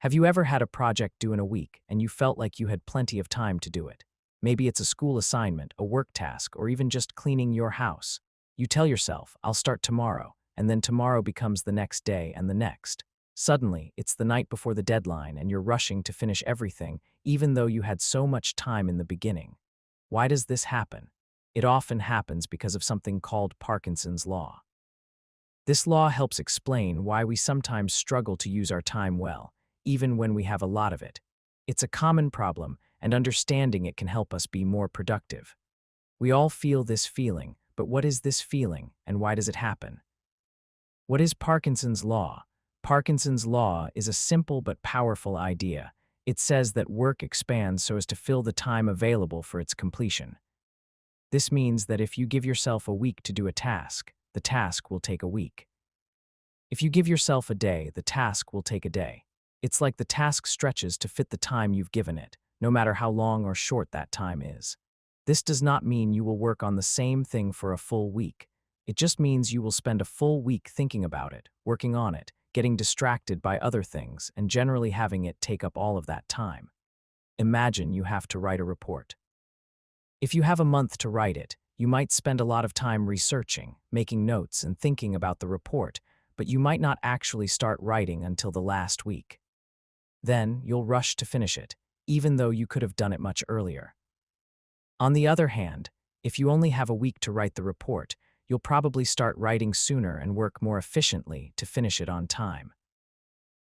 Have you ever had a project due in a week and you felt like you had plenty of time to do it? Maybe it's a school assignment, a work task, or even just cleaning your house. You tell yourself, I'll start tomorrow, and then tomorrow becomes the next day and the next. Suddenly, it's the night before the deadline and you're rushing to finish everything, even though you had so much time in the beginning. Why does this happen? It often happens because of something called Parkinson's law. This law helps explain why we sometimes struggle to use our time well, even when we have a lot of it. It's a common problem, and understanding it can help us be more productive. We all feel this feeling, but what is this feeling, and why does it happen? What is Parkinson's law? Parkinson's law is a simple but powerful idea. It says that work expands so as to fill the time available for its completion. This means that if you give yourself a week to do a task, the task will take a week. If you give yourself a day, the task will take a day. It's like the task stretches to fit the time you've given it, no matter how long or short that time is. This does not mean you will work on the same thing for a full week. It just means you will spend a full week thinking about it, working on it, getting distracted by other things, and generally having it take up all of that time. Imagine you have to write a report. If you have a month to write it, you might spend a lot of time researching, making notes, and thinking about the report, but you might not actually start writing until the last week. Then, you'll rush to finish it, even though you could have done it much earlier. On the other hand, if you only have a week to write the report, you'll probably start writing sooner and work more efficiently to finish it on time.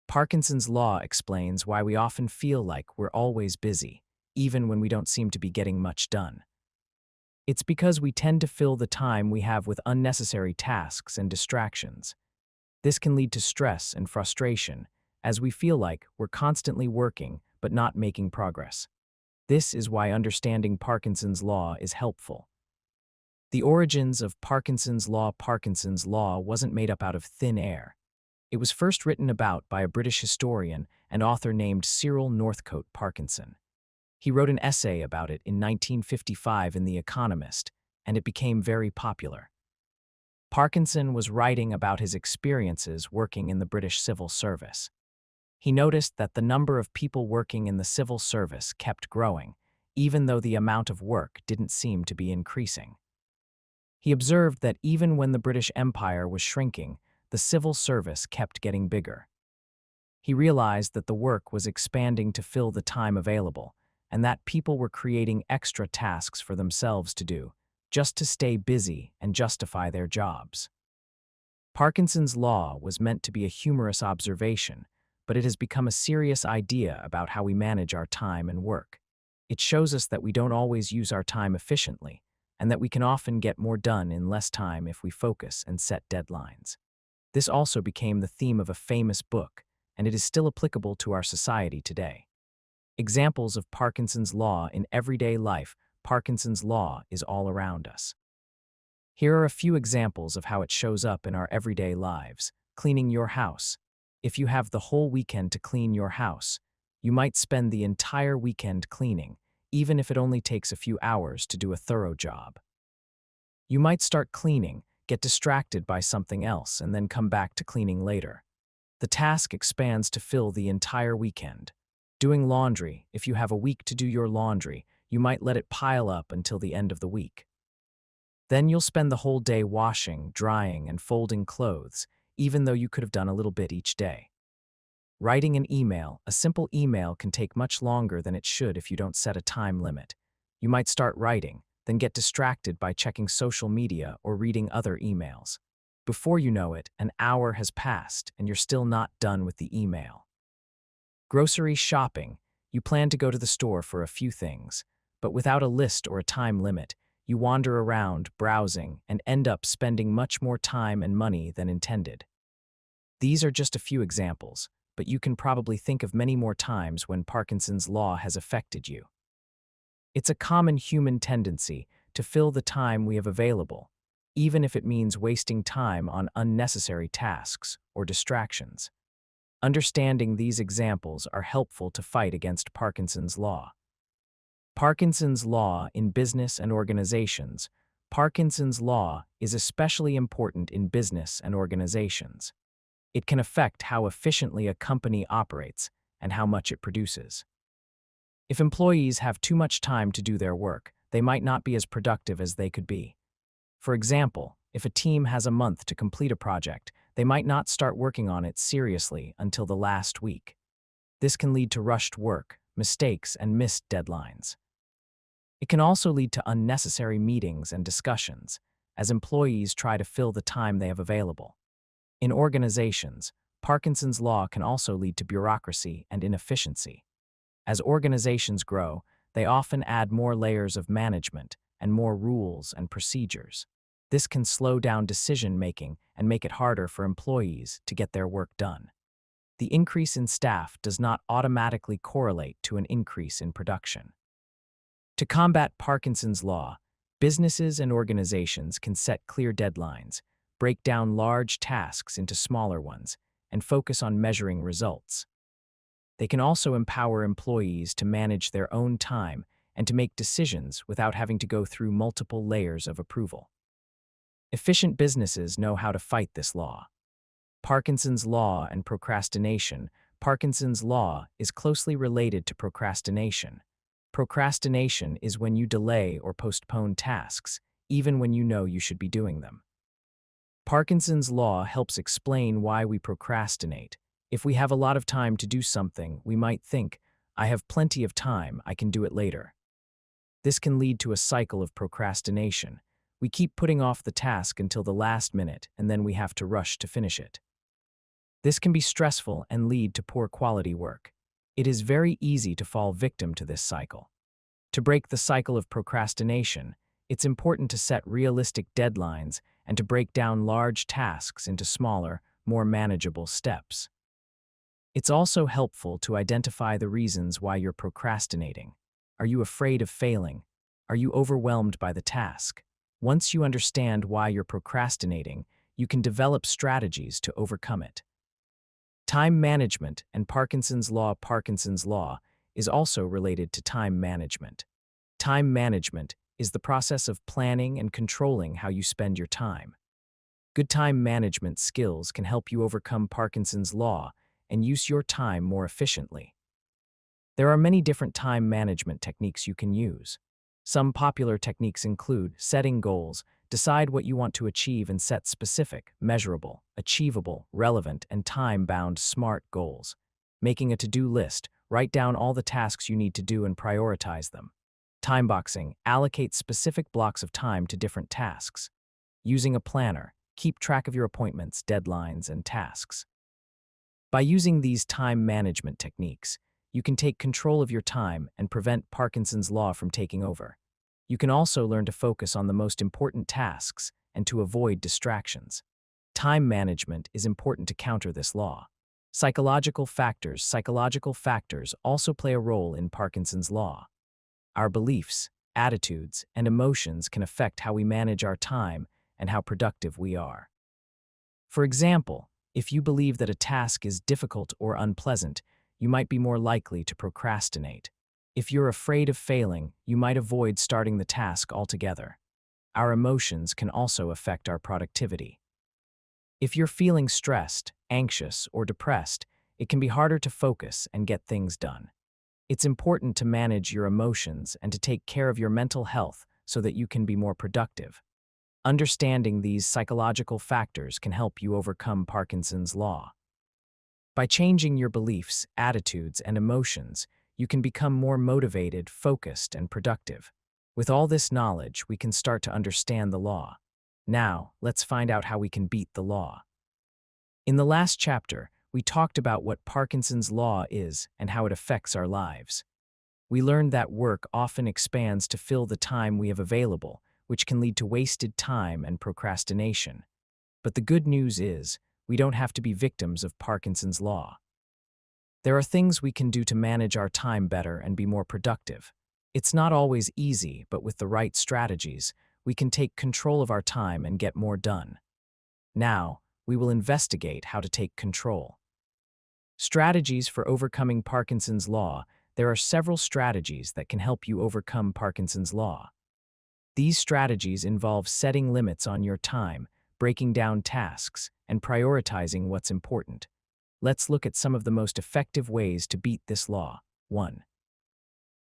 Parkinson's law explains why we often feel like we're always busy, even when we don't seem to be getting much done. It's because we tend to fill the time we have with unnecessary tasks and distractions. This can lead to stress and frustration, as we feel like we're constantly working but not making progress. This is why understanding Parkinson's law is helpful. The origins of Parkinson's law wasn't made up out of thin air. It was first written about by a British historian and author named Cyril Northcote Parkinson. He wrote an essay about it in 1955 in The Economist, and it became very popular. Parkinson was writing about his experiences working in the British civil service. He noticed that the number of people working in the civil service kept growing, even though the amount of work didn't seem to be increasing. He observed that even when the British Empire was shrinking, the civil service kept getting bigger. He realized that the work was expanding to fill the time available, and that people were creating extra tasks for themselves to do, just to stay busy and justify their jobs. Parkinson's law was meant to be a humorous observation, but it has become a serious idea about how we manage our time and work. It shows us that we don't always use our time efficiently, and that we can often get more done in less time if we focus and set deadlines. This also became the theme of a famous book, and it is still applicable to our society today. Examples of Parkinson's law in everyday life. Parkinson's law is all around us. Here are a few examples of how it shows up in our everyday lives. Cleaning your house. If you have the whole weekend to clean your house, you might spend the entire weekend cleaning, even if it only takes a few hours to do a thorough job. You might start cleaning, get distracted by something else, and then come back to cleaning later. The task expands to fill the entire weekend. Doing laundry. If you have a week to do your laundry, you might let it pile up until the end of the week. Then you'll spend the whole day washing, drying, and folding clothes, even though you could have done a little bit each day. Writing an email. A simple email can take much longer than it should if you don't set a time limit. You might start writing, then get distracted by checking social media or reading other emails. Before you know it, an hour has passed and you're still not done with the email. Grocery shopping. You plan to go to the store for a few things, but without a list or a time limit, you wander around, browsing, and end up spending much more time and money than intended. These are just a few examples, but you can probably think of many more times when Parkinson's law has affected you. It's a common human tendency to fill the time we have available, even if it means wasting time on unnecessary tasks or distractions. Understanding these examples are helpful to fight against Parkinson's law. Parkinson's law in business and organizations. Parkinson's law is especially important in business and organizations. It can affect how efficiently a company operates, and how much it produces. If employees have too much time to do their work, they might not be as productive as they could be. For example, if a team has a month to complete a project, they might not start working on it seriously until the last week. This can lead to rushed work, mistakes, and missed deadlines. It can also lead to unnecessary meetings and discussions, as employees try to fill the time they have available. In organizations, Parkinson's law can also lead to bureaucracy and inefficiency. As organizations grow, they often add more layers of management and more rules and procedures. This can slow down decision-making and make it harder for employees to get their work done. The increase in staff does not automatically correlate to an increase in production. To combat Parkinson's law, businesses and organizations can set clear deadlines, break down large tasks into smaller ones, and focus on measuring results. They can also empower employees to manage their own time and to make decisions without having to go through multiple layers of approval. Efficient businesses know how to fight this law. Parkinson's law and procrastination. Parkinson's law is closely related to procrastination. Procrastination is when you delay or postpone tasks, even when you know you should be doing them. Parkinson's law helps explain why we procrastinate. If we have a lot of time to do something, we might think, I have plenty of time, I can do it later. This can lead to a cycle of procrastination. We keep putting off the task until the last minute, and then we have to rush to finish it. This can be stressful and lead to poor quality work. It is very easy to fall victim to this cycle. To break the cycle of procrastination, it's important to set realistic deadlines and to break down large tasks into smaller, more manageable steps. It's also helpful to identify the reasons why you're procrastinating. Are you afraid of failing? Are you overwhelmed by the task? Once you understand why you're procrastinating, you can develop strategies to overcome it. Time management and Parkinson's law. Parkinson's law is also related to time management. Time management is the process of planning and controlling how you spend your time. Good time management skills can help you overcome Parkinson's law and use your time more efficiently. There are many different time management techniques you can use. Some popular techniques include setting goals, decide what you want to achieve and set specific, measurable, achievable, relevant, and time-bound SMART goals. Making a to-do list, write down all the tasks you need to do and prioritize them. Time boxing, allocate specific blocks of time to different tasks. Using a planner, keep track of your appointments, deadlines, and tasks. By using these time management techniques, you can take control of your time and prevent Parkinson's law from taking over. You can also learn to focus on the most important tasks and to avoid distractions. Time management is important to counter this law. Psychological factors. Psychological factors also play a role in Parkinson's law. Our beliefs, attitudes, and emotions can affect how we manage our time and how productive we are. For example, if you believe that a task is difficult or unpleasant, you might be more likely to procrastinate. If you're afraid of failing, you might avoid starting the task altogether. Our emotions can also affect our productivity. If you're feeling stressed, anxious, or depressed, it can be harder to focus and get things done. It's important to manage your emotions and to take care of your mental health so that you can be more productive. Understanding these psychological factors can help you overcome Parkinson's law. By changing your beliefs, attitudes, and emotions, you can become more motivated, focused, and productive. With all this knowledge, we can start to understand the law. Now, let's find out how we can beat the law. In the last chapter, we talked about what Parkinson's law is and how it affects our lives. We learned that work often expands to fill the time we have available, which can lead to wasted time and procrastination. But the good news is, we don't have to be victims of Parkinson's law. There are things we can do to manage our time better and be more productive. It's not always easy, but with the right strategies, we can take control of our time and get more done. Now, we will investigate how to take control. Strategies for overcoming Parkinson's law. There are several strategies that can help you overcome Parkinson's law. These strategies involve setting limits on your time, breaking down tasks, and prioritizing what's important. Let's look at some of the most effective ways to beat this law. 1.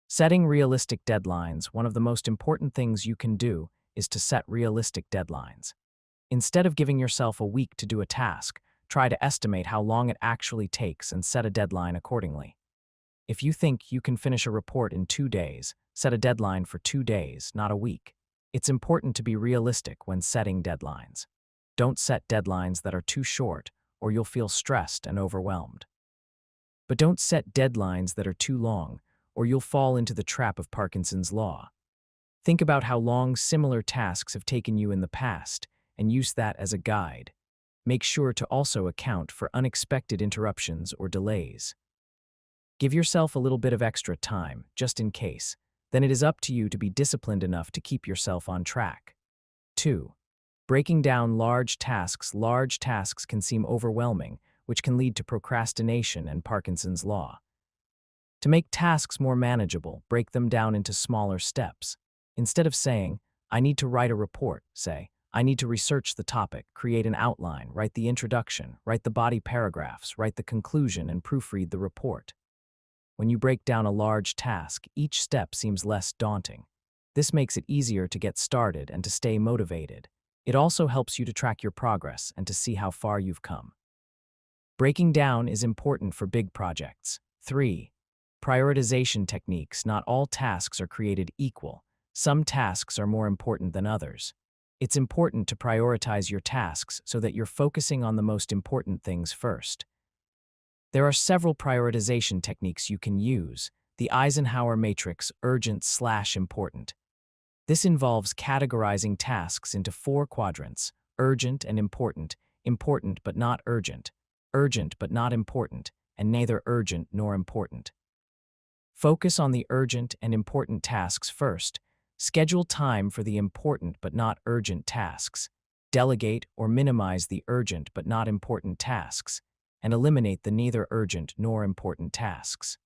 Setting realistic deadlines. One of the most important things you can do is to set realistic deadlines. Instead of giving yourself a week to do a task, try to estimate how long it actually takes and set a deadline accordingly. If you think you can finish a report in 2 days, set a deadline for 2 days, not a week. It's important to be realistic when setting deadlines. Don't set deadlines that are too short, or you'll feel stressed and overwhelmed. But don't set deadlines that are too long, or you'll fall into the trap of Parkinson's law. Think about how long similar tasks have taken you in the past, and use that as a guide. Make sure to also account for unexpected interruptions or delays. Give yourself a little bit of extra time, just in case. Then it is up to you to be disciplined enough to keep yourself on track. 2. Breaking down large tasks. Large tasks can seem overwhelming, which can lead to procrastination and Parkinson's law. To make tasks more manageable, break them down into smaller steps. Instead of saying, "I need to write a report," say, "I need to research the topic, create an outline, write the introduction, write the body paragraphs, write the conclusion, and proofread the report." When you break down a large task, each step seems less daunting. This makes it easier to get started and to stay motivated. It also helps you to track your progress and to see how far you've come. Breaking down is important for big projects. 3. Prioritization techniques. Not all tasks are created equal. Some tasks are more important than others. It's important to prioritize your tasks so that you're focusing on the most important things first. There are several prioritization techniques you can use. The Eisenhower matrix, urgent/important. This involves categorizing tasks into 4 quadrants: urgent and important, important but not urgent, urgent but not important, and neither urgent nor important. Focus on the urgent and important tasks first. Schedule time for the important but not urgent tasks. Delegate or minimize the urgent but not important tasks, and eliminate the neither urgent nor important tasks.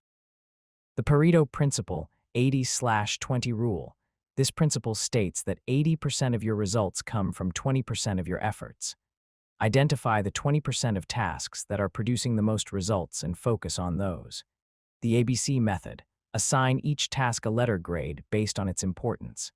The Pareto principle, 80/20 rule. This principle states that 80% of your results come from 20% of your efforts. Identify the 20% of tasks that are producing the most results and focus on those. The ABC method. Assign each task a letter grade based on its importance.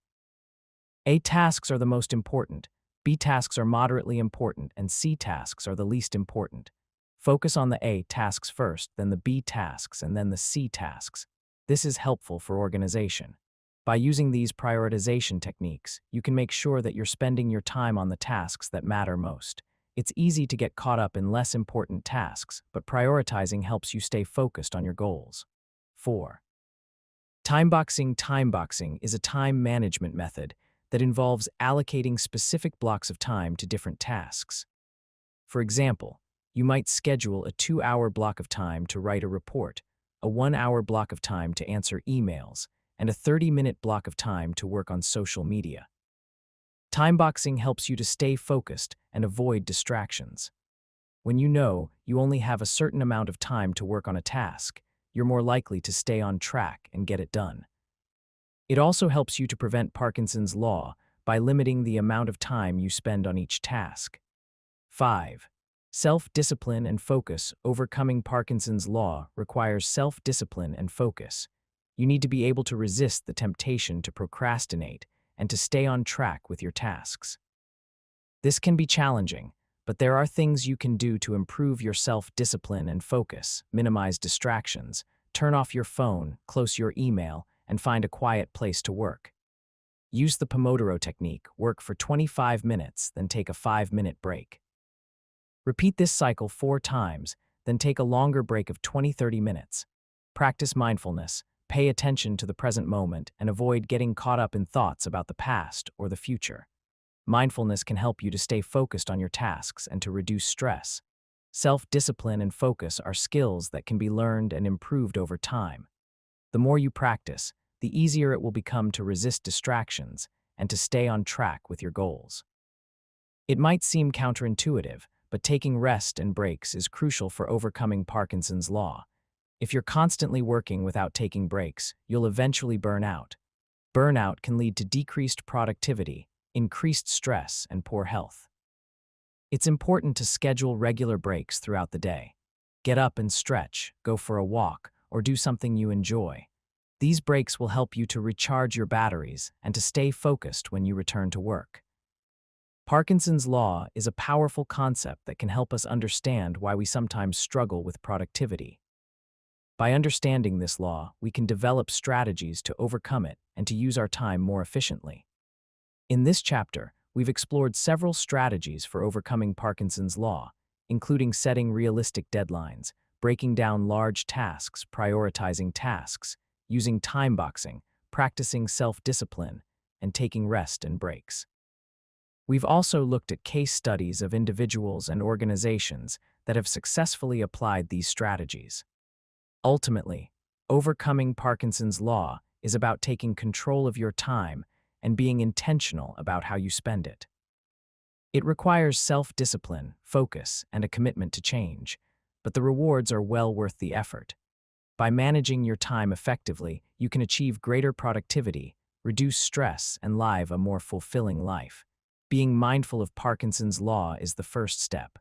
A tasks are the most important, B tasks are moderately important, and C tasks are the least important. Focus on the A tasks first, then the B tasks, and then the C tasks. This is helpful for organization. By using these prioritization techniques, you can make sure that you're spending your time on the tasks that matter most. It's easy to get caught up in less important tasks, but prioritizing helps you stay focused on your goals. 4. Timeboxing. Timeboxing is a time management method that involves allocating specific blocks of time to different tasks. For example, you might schedule a 2-hour block of time to write a report, a 1-hour block of time to answer emails, and a 30-minute block of time to work on social media. Timeboxing helps you to stay focused and avoid distractions. When you know you only have a certain amount of time to work on a task, you're more likely to stay on track and get it done. It also helps you to prevent Parkinson's law by limiting the amount of time you spend on each task. 5. Self-discipline and focus. Overcoming Parkinson's law requires self-discipline and focus. You need to be able to resist the temptation to procrastinate and to stay on track with your tasks. This can be challenging, but there are things you can do to improve your self-discipline and focus. Minimize distractions, turn off your phone, close your email, and find a quiet place to work. Use the Pomodoro technique. Work for 25 minutes, then take a 5-minute break. Repeat this cycle 4 times, then take a longer break of 20-30 minutes. Practice mindfulness, pay attention to the present moment, and avoid getting caught up in thoughts about the past or the future. Mindfulness can help you to stay focused on your tasks and to reduce stress. Self-discipline and focus are skills that can be learned and improved over time. The more you practice, the easier it will become to resist distractions and to stay on track with your goals. It might seem counterintuitive, but taking rest and breaks is crucial for overcoming Parkinson's law. If you're constantly working without taking breaks, you'll eventually burn out. Burnout can lead to decreased productivity, increased stress, and poor health. It's important to schedule regular breaks throughout the day. Get up and stretch, go for a walk, or do something you enjoy. These breaks will help you to recharge your batteries and to stay focused when you return to work. Parkinson's law is a powerful concept that can help us understand why we sometimes struggle with productivity. By understanding this law, we can develop strategies to overcome it and to use our time more efficiently. In this chapter, we've explored several strategies for overcoming Parkinson's law, including setting realistic deadlines, breaking down large tasks, prioritizing tasks, using time boxing, practicing self-discipline, and taking rest and breaks. We've also looked at case studies of individuals and organizations that have successfully applied these strategies. Ultimately, overcoming Parkinson's law is about taking control of your time and being intentional about how you spend it. It requires self-discipline, focus, and a commitment to change, but the rewards are well worth the effort. By managing your time effectively, you can achieve greater productivity, reduce stress, and live a more fulfilling life. Being mindful of Parkinson's law is the first step.